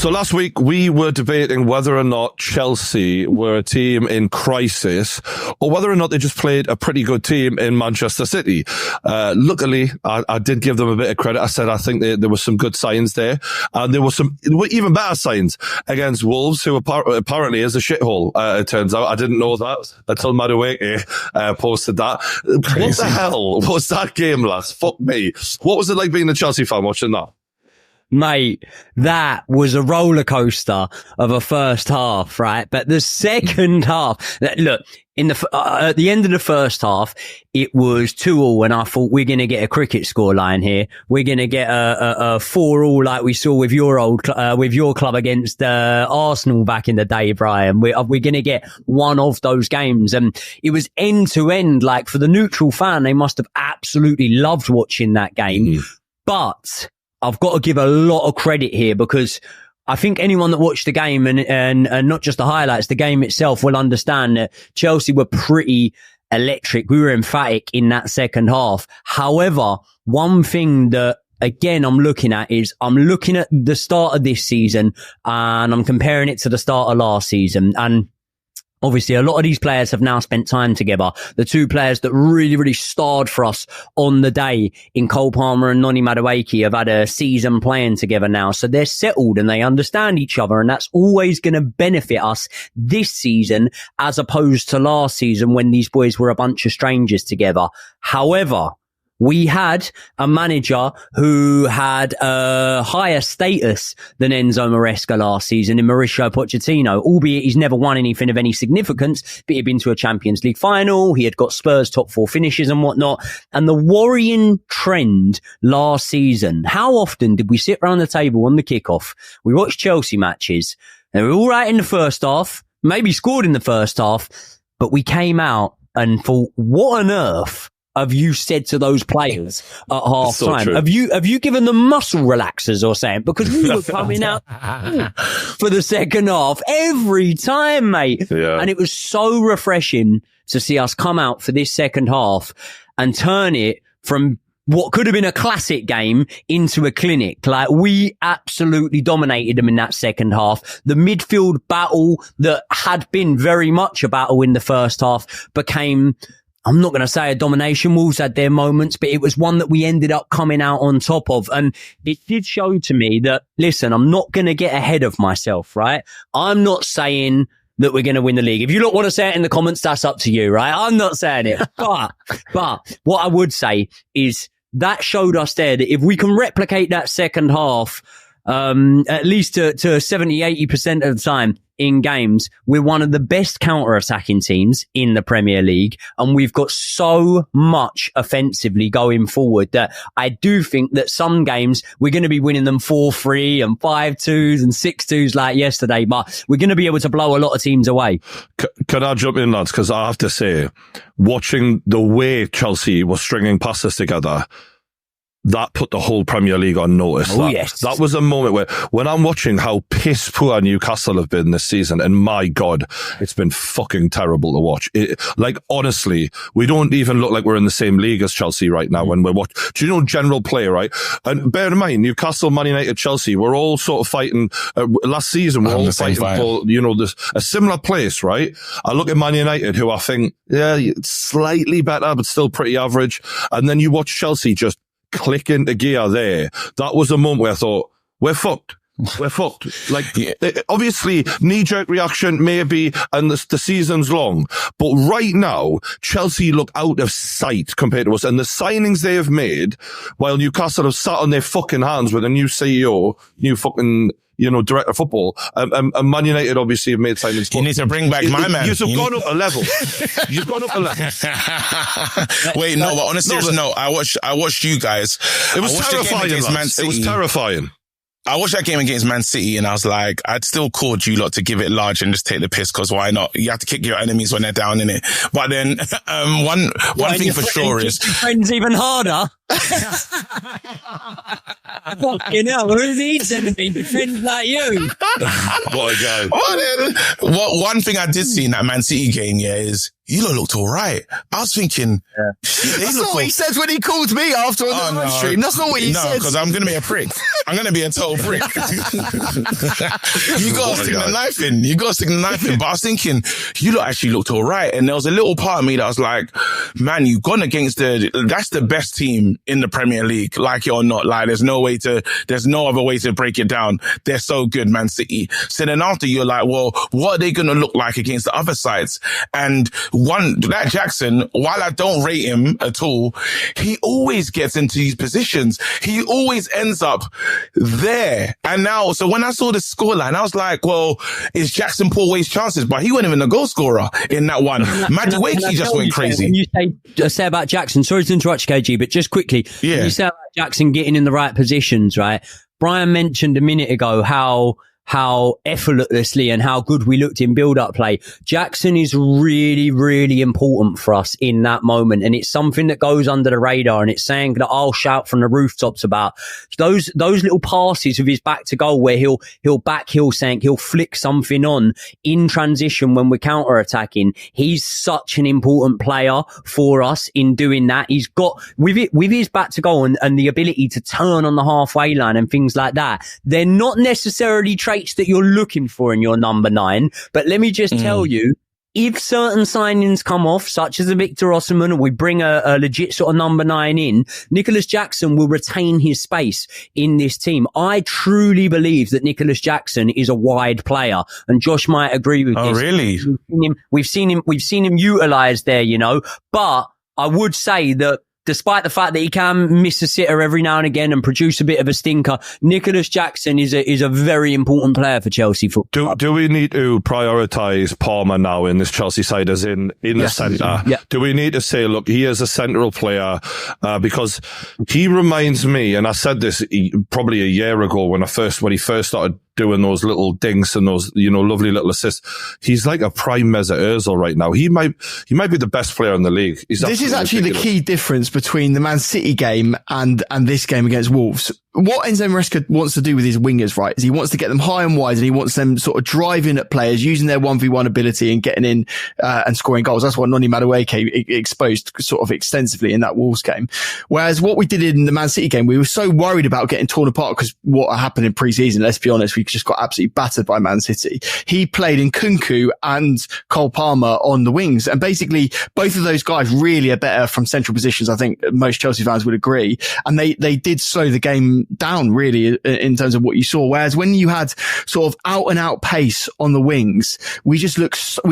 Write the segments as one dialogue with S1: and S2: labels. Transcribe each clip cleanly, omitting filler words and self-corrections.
S1: So last week we were debating whether or not Chelsea were a team in crisis or whether or not they just played a pretty good team in Manchester City. Luckily, I did give them a bit of credit. I said I think there were some good signs there, and there were even better signs against Wolves, who apparently is a shithole. It turns out I didn't know that until Madueke posted that. Crazy. What the hell was that game last? Fuck me. What was it like being a Chelsea fan watching that?
S2: Mate, that was a roller coaster of a first half, right? But the second half, look, at the end of the first half, it was 2-2, and I thought we're going to get a cricket scoreline here. We're going to get a 4-4 like we saw with your club against Arsenal back in the day, Brian. We're going to get one of those games, and it was end to end. Like, for the neutral fan, they must have absolutely loved watching that game. But I've got to give a lot of credit here, because I think anyone that watched the game and not just the highlights, the game itself, will understand that Chelsea were pretty electric. We were emphatic in that second half. However, one thing that, again, I'm looking at the start of this season, and I'm comparing it to the start of last season. And obviously, a lot of these players have now spent time together. The two players that really, really starred for us on the day in Cole Palmer and Noni Madueke have had a season playing together now. So they're settled and they understand each other. And that's always going to benefit us this season, as opposed to last season when these boys were a bunch of strangers together. However, we had a manager who had a higher status than Enzo Maresca last season in Mauricio Pochettino, albeit he's never won anything of any significance, but he'd been to a Champions League final. He had got Spurs top 4 finishes and whatnot. And the worrying trend last season, how often did we sit around the table on the kickoff? We watched Chelsea matches. They were all right in the first half, maybe scored in the first half, but we came out and thought, what on earth have you said to those players at half time? Have you given them muscle relaxers or something? Because we were coming out for the second half every time, mate. Yeah. And it was so refreshing to see us come out for this second half and turn it from what could have been a classic game into a clinic. Like, we absolutely dominated them in that second half. The midfield battle that had been very much a battle in the first half became, I'm not going to say a domination. Wolves had their moments, but it was one that we ended up coming out on top of. And it did show to me that, listen, I'm not going to get ahead of myself, right? I'm not saying that we're going to win the league. If you don't want to say it in the comments, that's up to you, right? I'm not saying it. But what I would say is that showed us there that if we can replicate that second half, at least to 70-80% of the time in games, we're one of the best counter-attacking teams in the Premier League, and we've got so much offensively going forward that I do think that some games we're going to be winning them 4-3 and 5-2s and 6-2s like yesterday, but we're going to be able to blow a lot of teams away.
S1: Can I jump in, lads? Because I have to say, watching the way Chelsea was stringing passes together, that put the whole Premier League on notice. That was a moment where, when I'm watching how piss poor Newcastle have been this season, and my God, it's been fucking terrible to watch. Like, honestly, we don't even look like we're in the same league as Chelsea right now when we're watching. Do you know general play, right? And bear in mind, Newcastle, Man United, Chelsea, we're all sort of fighting, last season, we're all fighting for, this, a similar place, right? I look at Man United, who I think, slightly better, but still pretty average. And then you watch Chelsea just click into gear there. That was a moment where I thought, we're fucked. We're fucked. Like, obviously, knee-jerk reaction, maybe, and the season's long. But right now, Chelsea look out of sight compared to us. And the signings they have made, while Newcastle have sat on their fucking hands with a new CEO, new fucking, director of football, and Man United obviously have made signings.
S3: You need to bring back my man.
S1: You've gone up a level. You've gone up a level.
S3: Wait, no, but on a serious note, I watched you guys.
S1: It was terrifying, lads. It was terrifying.
S3: I watched that game against Man City and I was like, I'd still called you lot to give it large and just take the piss, because why not? You have to kick your enemies when they're down in it. But then, one thing for sure is
S2: friends even harder. Fucking hell, who needs anything to friends like you?
S1: What a go.
S3: One thing I did see in that Man City game, is you lot looked all right. I was thinking,
S4: that's not what he said when he called me after on the live stream. That's not what he said.
S3: No, because I'm going to be a prick. I'm going to be a total prick. You got to stick the knife in. But I was thinking, you lot actually looked all right. And there was a little part of me that was like, man, you've gone against that's the best team in the Premier League, like it or not. Like, there's no other way to break it down. They're so good, Man City. So then after you're like, well, what are they going to look like against the other sides? And that Jackson, while I don't rate him at all, he always gets into these positions. He always ends up there. And now, so when I saw the scoreline, I was like, well, is Jackson Paul waste chances? But he wasn't even a goal scorer in that one. Madueke just went crazy.
S2: When you say about Jackson, sorry to interrupt you, KG, but just quickly, when you say about Jackson getting in the right positions, right? Brian mentioned a minute ago how effortlessly and how good we looked in build-up play. Jackson is really, really important for us in that moment. And it's something that goes under the radar, and it's saying that I'll shout from the rooftops about those little passes with his back to goal where he'll flick something on in transition when we're counter-attacking. He's such an important player for us in doing that. He's got, with his back to goal and the ability to turn on the halfway line and things like that. They're not necessarily traits that you're looking for in your number 9. But let me just tell you, if certain signings come off, such as a Victor Osimhen, and we bring a legit sort of number 9 in, Nicholas Jackson will retain his space in this team. I truly believe that Nicholas Jackson is a wide player, and Josh might agree with this.
S3: Oh, really?
S2: We've seen him utilised there, you know. But I would say that despite the fact that he can miss a sitter every now and again and produce a bit of a stinker, Nicholas Jackson is a very important player for Chelsea football.
S1: Do we need to prioritise Palmer now in this Chelsea side as in the centre?
S2: Yeah.
S1: Do we need to say, look, he is a central player because he reminds me, and I said this probably a year ago when he first started doing those little dinks and those, you know, lovely little assists. He's like a prime Mesut Ozil right now. He might be the best player in the league.
S4: This is actually ridiculous. The key difference between the Man City game and this game against Wolves. What Enzo Maresca wants to do with his wingers, right, is he wants to get them high and wide, and he wants them sort of driving at players, using their 1v1 ability and getting in and scoring goals. That's what Noni Madueke exposed sort of extensively in that Wolves game. Whereas what we did in the Man City game, we were so worried about getting torn apart because what happened in pre-season, let's be honest, we just got absolutely battered by Man City. He played in Nkunku and Cole Palmer on the wings, and basically both of those guys really are better from central positions. I think most Chelsea fans would agree, and they did slow the game down really in terms of what you saw. Whereas when you had sort of out and out pace on the wings, we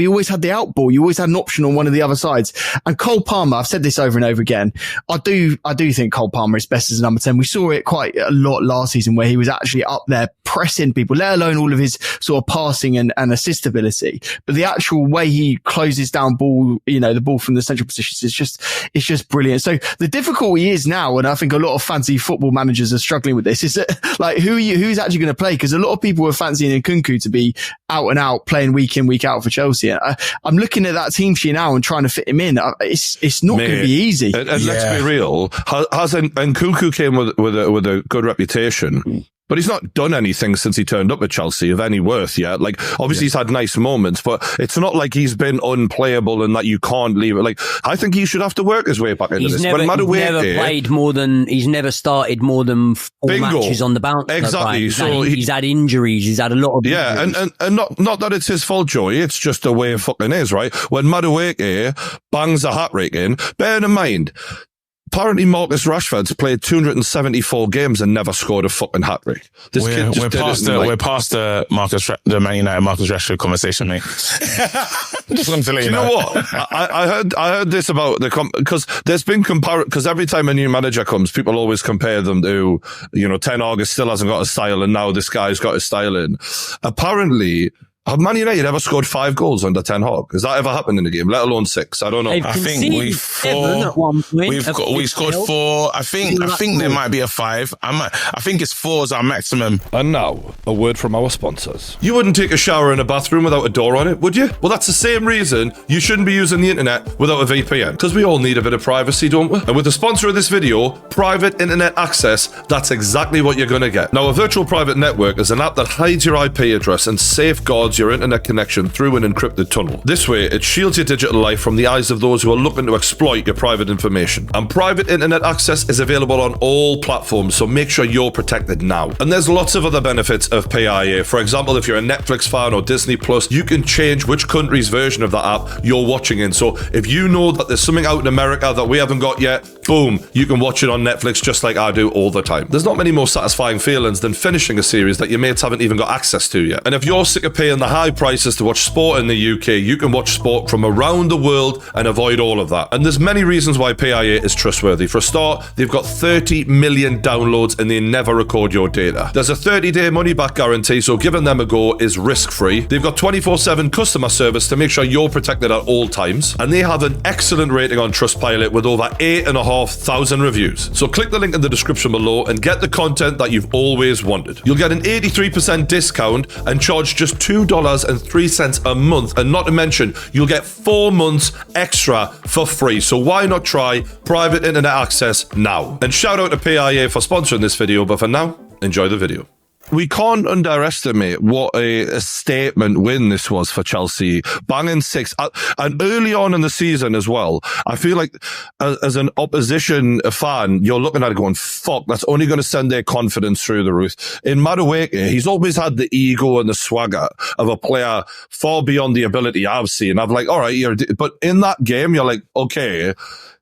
S4: always had the out ball. You always had an option on one of the other sides. And Cole Palmer, I've said this over and over again, I do think Cole Palmer is best as a number 10. We saw it quite a lot last season where he was actually up there pressing people, let alone all of his sort of passing and assist ability. But the actual way he closes down ball, you know, the ball from the central positions it's just brilliant. So the difficulty is now, and I think a lot of fancy football managers are struggling with this, is that like who's actually going to play? Because a lot of people were fancying Nkunku to be out and out playing week in, week out for Chelsea. I'm looking at that team sheet now and trying to fit him in. It's not going to be easy.
S1: And let's be real. Nkunku came with a good reputation. But he's not done anything since he turned up at Chelsea of any worth yet. Like, obviously he's had nice moments, but it's not like he's been unplayable and that you can't leave it. Like, I think he should have to work his way back into this.
S2: He's never started more than 4 matches on the bounce.
S1: Exactly.
S2: He's had injuries. He's had a lot of injuries.
S1: and not that it's his fault, Joey. It's just the way it fucking is, right? When Madueke bangs a hat-trick in, bear in mind, apparently Marcus Rashford's played 274 games and never scored a fucking hat-trick.
S3: We're past the Man United Marcus Rashford conversation, mate. Just wanted to let you know.
S1: Do you know what? I heard this about because there's been because every time a new manager comes, people always compare them to, you know, Ten Hag still hasn't got a style and now this guy's got his style in. Apparently, have Man United ever scored 5 goals under Ten Hag? Has that ever happened in a game, let alone 6? I don't know.
S3: I think we scored 4. I think there might be a 5. I think it's 4 is our maximum.
S1: And now, a word from our sponsors. You wouldn't take a shower in a bathroom without a door on it, would you? Well, that's the same reason you shouldn't be using the internet without a VPN. Because we all need a bit of privacy, don't we? And with the sponsor of this video, Private Internet Access, that's exactly what you're going to get. Now, a virtual private network is an app that hides your IP address and safeguards routes your internet connection through an encrypted tunnel. This way, it shields your digital life from the eyes of those who are looking to exploit your private information. And private internet access is available on all platforms, so make sure you're protected now. And there's lots of other benefits of PIA. For example, if you're a Netflix fan or Disney Plus, you can change which country's version of that app you're watching in. So if you know that there's something out in America that we haven't got yet, boom, you can watch it on Netflix just like I do all the time. There's not many more satisfying feelings than finishing a series that your mates haven't even got access to yet. And if you're sick of paying the high prices to watch sport in the UK, you can watch sport from around the world and avoid all of that. And there's many reasons why PIA is trustworthy. For a start, they've got 30 million downloads and they never record your data. There's a 30-day money-back guarantee, so giving them a go is risk-free. They've got 24/7 customer service to make sure you're protected at all times. And they have an excellent rating on Trustpilot with over 8,500 reviews. So click the link in the description below and get the content that you've always wanted. You'll get an 83% discount and charge just $2.03 a month. And not to mention, you'll get 4 months extra for free. So why not try private internet access now? And shout out to PIA for sponsoring this video, but for now, enjoy the video. We can't underestimate what a statement win this was for Chelsea. Banging 6. And early on in the season as well, I feel like as an opposition fan, you're looking at it going, fuck, that's only going to send their confidence through the roof. In Madueke, he's always had the ego and the swagger of a player far beyond the ability I've seen. I'm like, all right, but in that game, you're like, okay,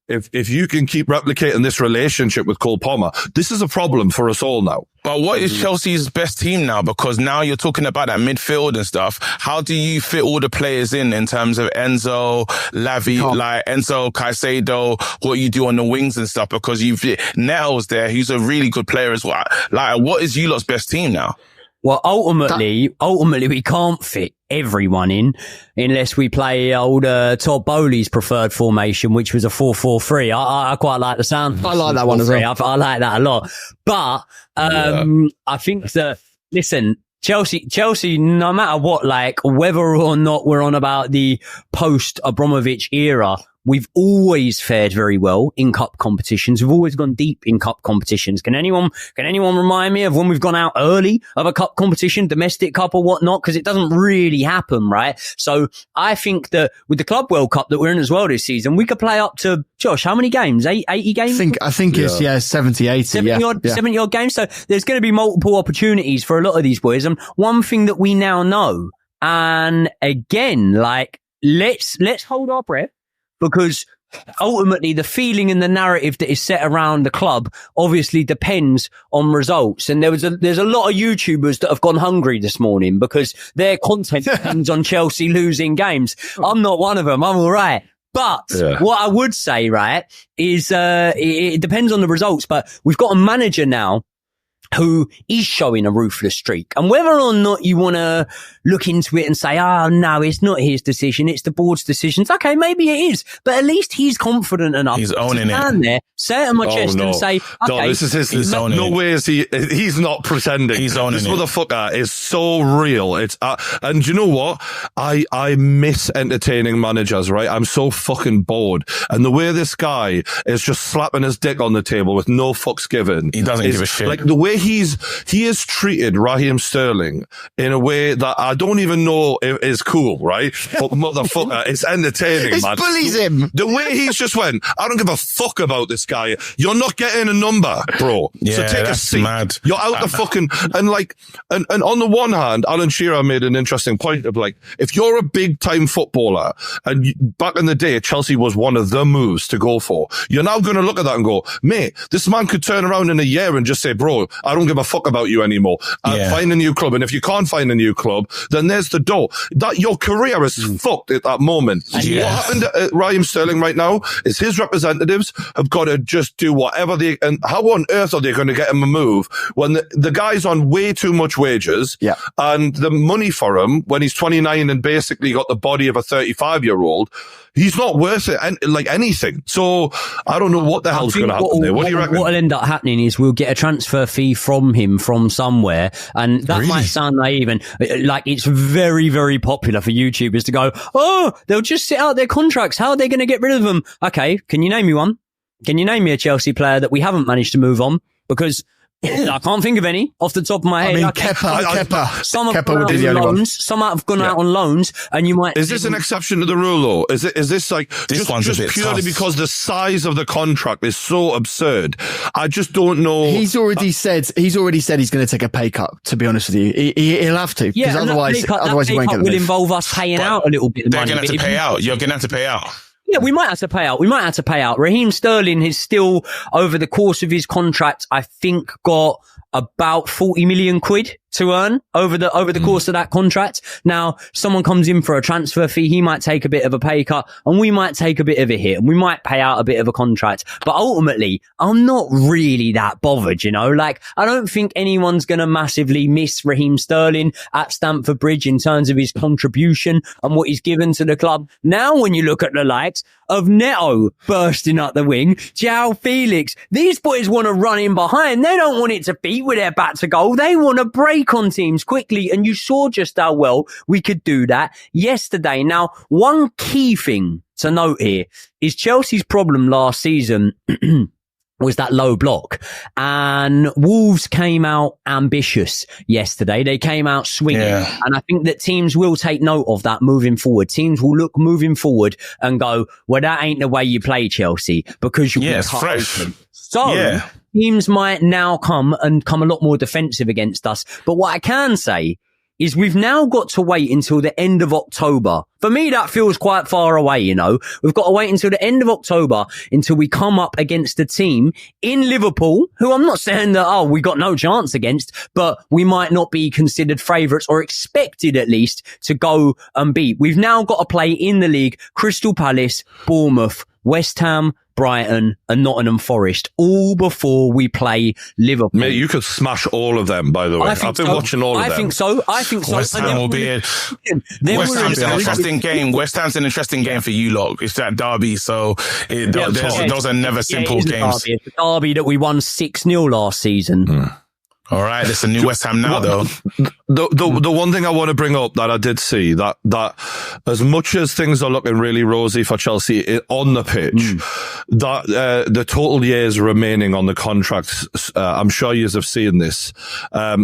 S1: if you can keep replicating this relationship with Cole Palmer, this is a problem for us all now.
S3: But what is Chelsea's best team now? Because now you're talking about that midfield and stuff. How do you fit all the players in terms of Enzo, Lavi, like Enzo, Caicedo, what you do on the wings and stuff? Because you've Nettles there, who's a really good player as well. Like, what is you lot's best team now?
S2: Well, ultimately, we can't fit everyone in unless we play old Todd Bowley's preferred formation, which was a 4-4-3. I quite like the sound.
S4: I like that one as well.
S2: I like that a lot. But I think that, listen, Chelsea, no matter what, like whether or not we're on about the post-Abramovich era, we've always fared very well in cup competitions. We've always gone deep in cup competitions. Can anyone remind me of when we've gone out early of a cup competition, domestic cup or whatnot? Because it doesn't really happen, right? So I think that with the Club World Cup that we're in as well this season, we could play up to, Josh, how many games? 80 games?
S4: I think it's 70, 80.
S2: 70 odd games. So there's going to be multiple opportunities for a lot of these boys. And one thing that we now know, and again, like, let's hold our breath. Because ultimately the feeling and the narrative that is set around the club obviously depends on results. And there's a lot of YouTubers that have gone hungry this morning because their content depends on Chelsea losing games. I'm not one of them. I'm all right. But what I would say, right, is it depends on the results. But we've got a manager now who is showing a ruthless streak. And whether or not you want to look into it and say, oh, no, it's not his decision, it's the board's decisions. Okay, maybe it is. But at least he's confident enough
S3: he's owning
S2: to stand there, say it on my chest and say, okay.
S1: No, this is his. No way is he's not pretending.
S3: He's owning
S1: this motherfucker is so real. It's and you know what? I miss entertaining managers, right? I'm so fucking bored. And the way this guy is just slapping his dick on the table with no fucks given.
S3: He doesn't give a shit.
S1: Like the way he has treated Raheem Sterling in a way that I don't even know is cool, right? But motherfucker, it's entertaining, man.
S4: It bullies him.
S1: The way he's just went, I don't give a fuck about this guy. You're not getting a number, bro.
S3: Yeah,
S1: so take a seat.
S3: Mad.
S1: You're out the fucking, and on the one hand, Alan Shearer made an interesting point of like, if you're a big time footballer and back in the day, Chelsea was one of the moves to go for. You're now going to look at that and go, mate, this man could turn around in a year and just say, bro, I don't give a fuck about you anymore. Find a new club. And if you can't find a new club, then there's the door. That your career is fucked at that moment. What happened to Raheem Sterling right now is his representatives have got to just do whatever and how on earth are they going to get him a move when the guy's on way too much wages and the money for him when he's 29 and basically got the body of a 35-year-old, he's not worth it like anything. So I don't know what the hell's going to happen there. What do you reckon?
S2: What'll end up happening is we'll get a transfer fee from him from somewhere, and that might sound naive, and like it's very, very popular for YouTubers to go, oh, they'll just sit out their contracts. How are they going to get rid of them? Okay, can you name me one? Can you name me a Chelsea player that we haven't managed to move on? Because I can't think of any off the top of my head.
S4: I mean, Kepa.
S2: Some have
S4: Kepa would
S2: gone
S4: be the
S2: out
S4: only
S2: on
S4: one.
S2: loans. Some have gone out on loans, and you might.
S1: Is this an exception to the rule, though? Is this like
S3: This one's a
S1: just
S3: bit
S1: purely
S3: tough.
S1: because the size of the contract is so absurd? I just don't know.
S4: He's already said he's going to take a pay cut. To be honest with you, he'll have to, because
S2: and
S4: otherwise he won't get
S2: will
S4: the move.
S2: involve us paying out a little bit of
S3: They're
S2: money.
S3: going to have to pay out. You're going to have to pay out.
S2: Yeah, we might have to pay out. Raheem Sterling has still, over the course of his contract, I think got about 40 million quid to earn over the course of that contract. Now, someone comes in for a transfer fee, he might take a bit of a pay cut, and we might take a bit of a hit, and we might pay out a bit of a contract. But ultimately, I'm not really that bothered, Like, I don't think anyone's going to massively miss Raheem Sterling at Stamford Bridge in terms of his contribution and what he's given to the club. Now, when you look at the likes of Neto bursting up the wing, João Felix, these boys want to run in behind. They don't want it to beat with their back to goal. They want to break on teams quickly. And you saw just how well we could do that yesterday. Now, one key thing to note here is Chelsea's problem last season was that low block, and Wolves came out ambitious yesterday. They came out swinging, and I think that teams will take note of that moving forward. Teams will look moving forward and go, well, that ain't the way you play, Chelsea, because you'll be cut
S3: fresh.
S2: open. So teams might now come a lot more defensive against us. But what I can say is we've now got to wait until the end of October. For me, that feels quite far away, We've got to wait until the end of October until we come up against a team in Liverpool, who I'm not saying that, we got no chance against, but we might not be considered favourites or expected at least to go and beat. We've now got to play in the league Crystal Palace, Bournemouth, West Ham, Brighton and Nottingham Forest, all before we play Liverpool.
S1: Mate, you could smash all of them, by the way. I've been watching all of them.
S2: I think so.
S3: West Ham will be West Ham's an interesting game. West Ham's an interesting game for you lot. It's that derby, so those are never simple games.
S2: It's a derby that we won 6-0 last season.
S3: All right, it's a new West Ham now, though.
S1: The one thing I want to bring up that I did see that as much as things are looking really rosy for Chelsea on the pitch, that the total years remaining on the contracts, I'm sure you have seen this.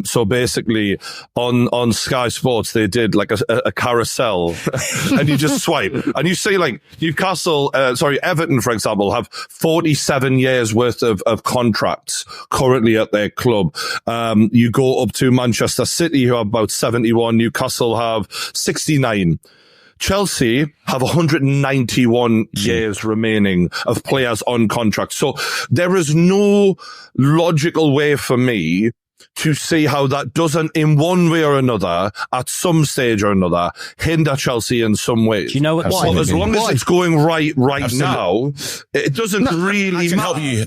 S1: So basically, on Sky Sports, they did like a carousel, and you just swipe, and you see like Everton, for example, have 47 years worth of contracts currently at their club. You go up to Manchester City, who have about 71. Newcastle have 69. Chelsea have 191 years remaining of players on contract. So there is no logical way for me to see how that doesn't, in one way or another, at some stage or another, hinder Chelsea in some ways.
S2: Do you know what?
S1: So as long as it's going right now, it doesn't really
S3: I can
S1: matter.
S3: help you.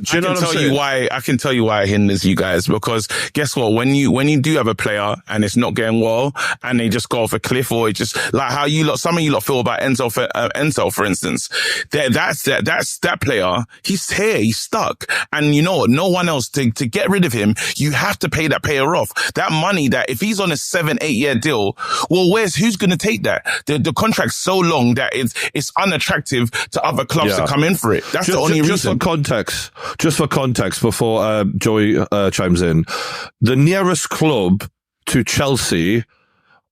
S3: I can tell you why it hinders you guys, because guess what? When you do have a player and it's not going well and they just go off a cliff, or it just like how some of you lot feel about Enzo, for instance, that's that player. He's here, he's stuck, and you know what? No one else to get rid of him. You have to pay that player off. That money that if he's on a 7-8 year deal, well, who's going to take that? The contract's so long that it's unattractive to other clubs to come in for it. That's the only reason.
S1: Just for context, before Joey chimes in, the nearest club to Chelsea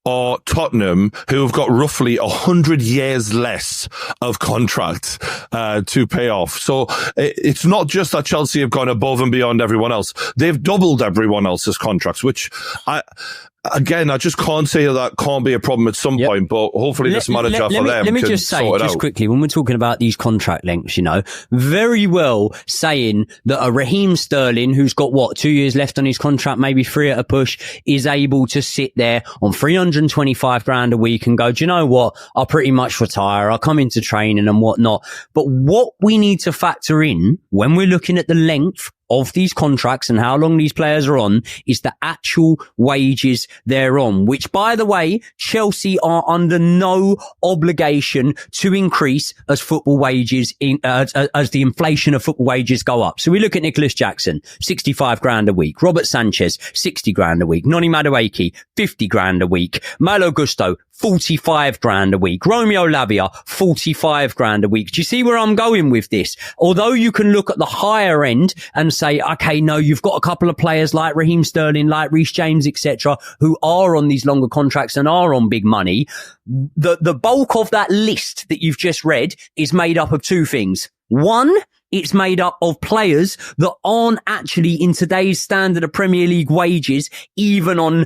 S1: or Tottenham, who have got roughly 100 years less of contract to pay off. So it's not just that Chelsea have gone above and beyond everyone else. They've doubled everyone else's contracts, which I just can't say that can't be a problem at some point, but hopefully this manager for them
S2: let me
S1: can
S2: just say,
S1: sort it
S2: just
S1: out.
S2: quickly, when we're talking about these contract lengths, very well saying that a Raheem Sterling, who's got 2 years left on his contract, maybe 3 at a push, is able to sit there on 325 grand a week and go, do you know what? I'll pretty much retire. I'll come into training and whatnot. But what we need to factor in when we're looking at the length of these contracts and how long these players are on is the actual wages they're on, which, by the way, Chelsea are under no obligation to increase as football wages as the inflation of football wages go up. So we look at Nicholas Jackson, 65 grand a week. Robert Sanchez, 60 grand a week. Noni Madueke, 50 grand a week. Malo Gusto, 45 grand a week. Romeo Lavia, 45 grand a week. Do you see where I'm going with this? Although you can look at the higher end and say, okay, no, you've got a couple of players like Raheem Sterling, like Reece James, etc., who are on these longer contracts and are on big money. The bulk of that list that you've just read is made up of two things. One, it's made up of players that aren't actually in today's standard of Premier League wages, even on,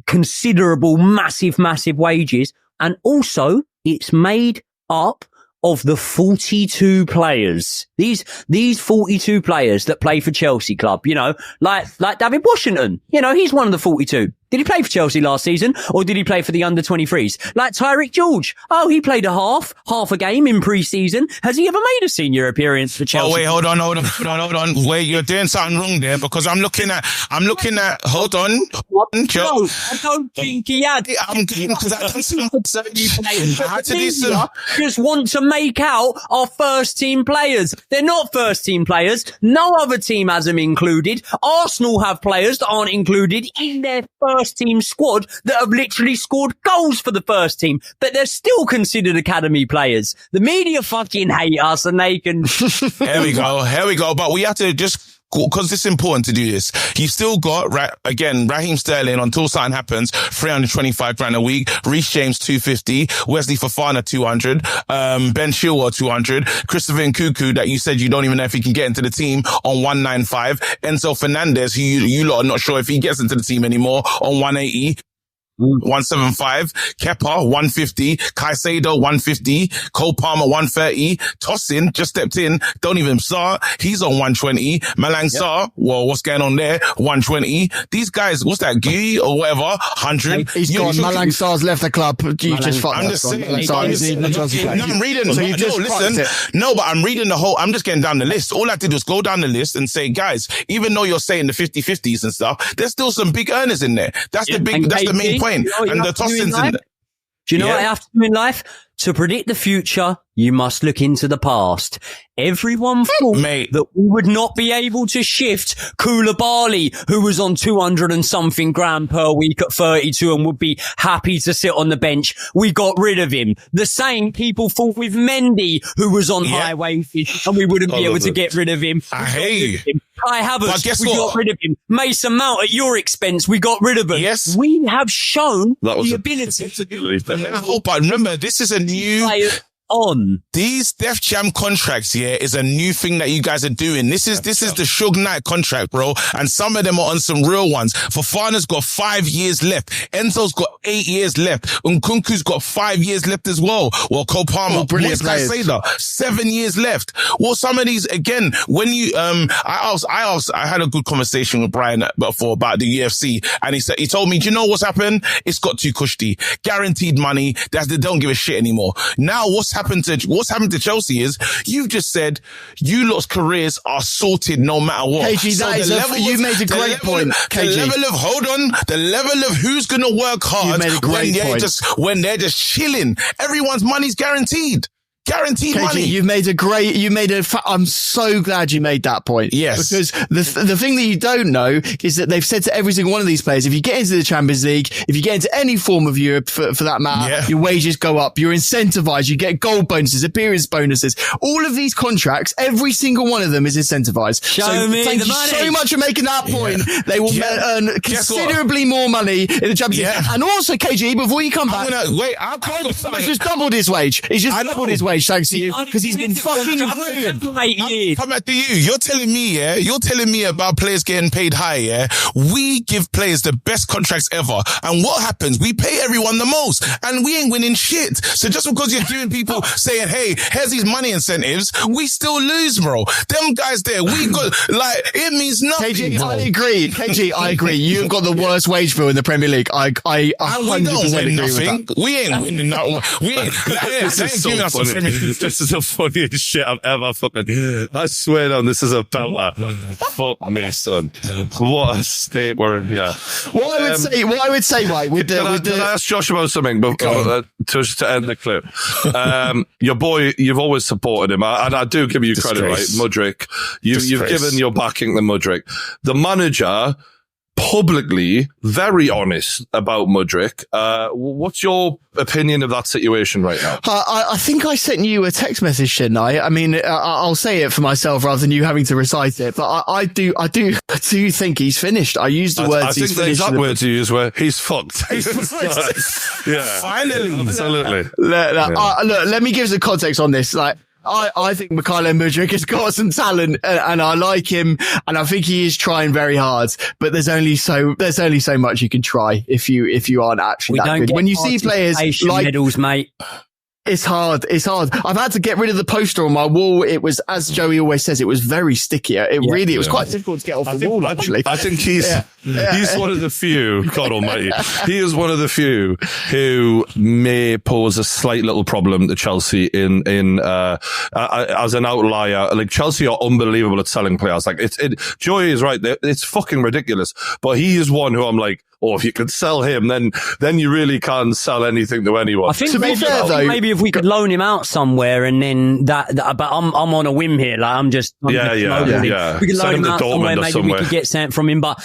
S2: considerable, massive wages. And also it's made up of the 42 players. These 42 players that play for Chelsea club, like David Washington, he's one of the 42. Did he play for Chelsea last season, or did he play for the under-23s? Like Tyreek George. Oh, he played half a game in pre-season. Has he ever made a senior appearance for Chelsea?
S3: Oh, wait, hold on. Wait, you're doing something wrong there, because I'm looking at, hold on.
S2: No, I don't think he had.
S3: I'm getting, because I had to do some.
S2: Just want to make out our first team players. They're not first team players. No other team has them included. Arsenal have players that aren't included in their first team squad that have literally scored goals for the first team, but they're still considered academy players. The media fucking hate us, and they can.
S3: Here we go. But we have to just, because it's important to do this. You still got, Raheem Sterling, until something happens, 325 grand a week. Reece James, 250. Wesley Fofana, 200. Ben Chilwell, 200. Christopher Nkunku, that you said you don't even know if he can get into the team, on 195. Enzo Fernandez, who you lot are not sure if he gets into the team anymore, on 180. 175, Kepa 150, Caicedo 150, Cole Palmer 130, Tosin just stepped in, don't even start, he's on 120, Malang Sarr, well, what's going on there? 120. These guys, what's that, Gui or whatever? 100.
S4: He's gone. Malang Sarr's left the club. You just fucked.
S3: I'm just saying. I'm reading. So you just listen. No, but I'm reading the whole. I'm just getting down the list. All I did was go down the list and say, guys, even though you're saying the 50-50s and stuff, there's still some big earners in there. That's the main point. And the Tossins in there.
S2: Do you know what I have to do in life? To predict the future, you must look into the past. Everyone thought that we would not be able to shift Koulibaly, who was on 200 and something grand per week at 32 and would be happy to sit on the bench. We got rid of him. The same people thought with Mendy, who was on high wages, and we wouldn't be able to get rid of him.
S3: I hate you.
S2: Kai Havertz, we got rid of him. Mason Mount, at your expense, we got rid of him.
S3: Yes.
S2: We have shown the ability to do it.
S3: But remember, this is a new... These Def Jam contracts here is a new thing that you guys are doing. This is the Suge Knight contract, bro. And some of them are on some real ones. Fofana's got 5 years left. Enzo's got 8 years left. Nkunku's got 5 years left as well. Well, Cole Palmer,
S4: brilliant players.
S3: 7 years left. Well, some of these, again, when you, I had a good conversation with Brian before about the UFC, and he told me, do you know what's happened? It's got too cushy. Guaranteed money. They don't give a shit anymore. Now, what's happened to Chelsea is you've just said you lot's careers are sorted no matter what.
S4: KG, you made a great point.
S3: The level of who's gonna work hard when they're just chilling. Everyone's money's guaranteed. Guaranteed money.
S4: I'm so glad you made that point.
S3: Yes.
S4: Because the thing that you don't know is that they've said to every single one of these players, if you get into the Champions League, if you get into any form of Europe for that matter, your wages go up, you're incentivized, you get goal bonuses, appearance bonuses. All of these contracts, every single one of them is incentivized. Thank you so much for making that point. They will earn considerably more money in the Champions League. And also, KG, before you come back, he's just doubled his wage. He's just doubled his wage. Thanks to you, because he's been fucking brilliant.
S3: Come back to you. You're telling me about players getting paid high, yeah? We give players the best contracts ever. And what happens? We pay everyone the most. And we ain't winning shit. So just because you're doing people saying, hey, here's these money incentives, we still lose, bro. Them guys there, we got, it means nothing.
S4: KG, I agree. You've got the worst wage bill in the Premier League. I 100% agree with that.
S3: We ain't winning nothing.
S1: This is so funny. This is the funniest shit I've ever fucking... I swear down, this is a belter. Fuck me, son. What a state we're in here.
S4: What I would say, right,
S1: Can I ask Josh about something just to end the clip? Your boy, you've always supported him, and I do give you credit, right? Mudryk. You've given your backing to Mudryk. The manager publicly very honest about Mudryk. What's your opinion of that situation right now?
S4: I think I sent you a text message, shouldn't I? I mean, I'll say it for myself rather than you having to recite it, but I do think he's finished. I used the words.
S1: I think the exact words you use were, he's fucked.
S3: Yeah. Finally.
S1: Absolutely.
S4: Look, let me give some context on this. Like, I think Mykhailo Mudryk has got some talent and I like him and I think he is trying very hard, but there's only so much you can try if you aren't actually that good. When you see players like
S2: medals, mate.
S4: It's hard. I've had to get rid of the poster on my wall. It was, as Joey always says, it was very sticky. It was quite difficult to get off the wall, actually.
S1: I think he's one of the few, God almighty, he is one of the few who may pose a slight little problem to Chelsea as an outlier. Like, Chelsea are unbelievable at selling players. Like, Joey is right. It's fucking ridiculous. But he is one who I'm like, if you could sell him, then you really can't sell anything to anyone.
S2: I think maybe if we could loan him out somewhere and then but I'm on a whim here. Like, I'm just
S1: yeah.
S2: We could loan him out somewhere, maybe we could get something from him. But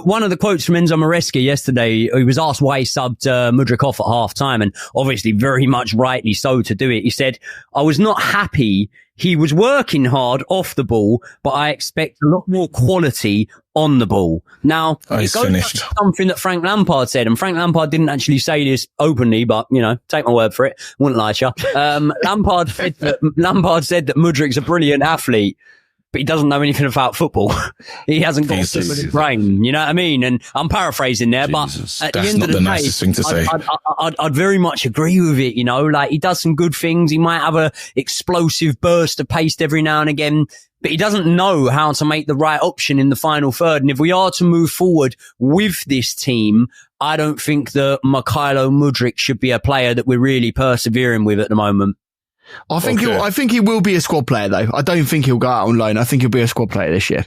S2: one of the quotes from Enzo Maresca yesterday, he was asked why he subbed Mudryk off at half time, and obviously very much rightly so to do it. He said, "I was not happy. He was working hard off the ball, but I expect a lot more quality on the ball." Now,
S3: he's finished.
S2: Something that Frank Lampard said, and Frank Lampard didn't actually say this openly, but, take my word for it. Wouldn't lie to you. Lampard said that Mudryk's a brilliant athlete, but he doesn't know anything about football. He hasn't got a brain, you know what I mean? And I'm paraphrasing there, but at the end of the
S3: nicest thing to say.
S2: I'd very much agree with it, like, he does some good things. He might have a explosive burst of pace every now and again, but he doesn't know how to make the right option in the final third. And if we are to move forward with this team, I don't think that Mykhailo Mudryk should be a player that we're really persevering with at the moment.
S4: I think he will be a squad player, though. I don't think he'll go out on loan. I think he'll be a squad player this year.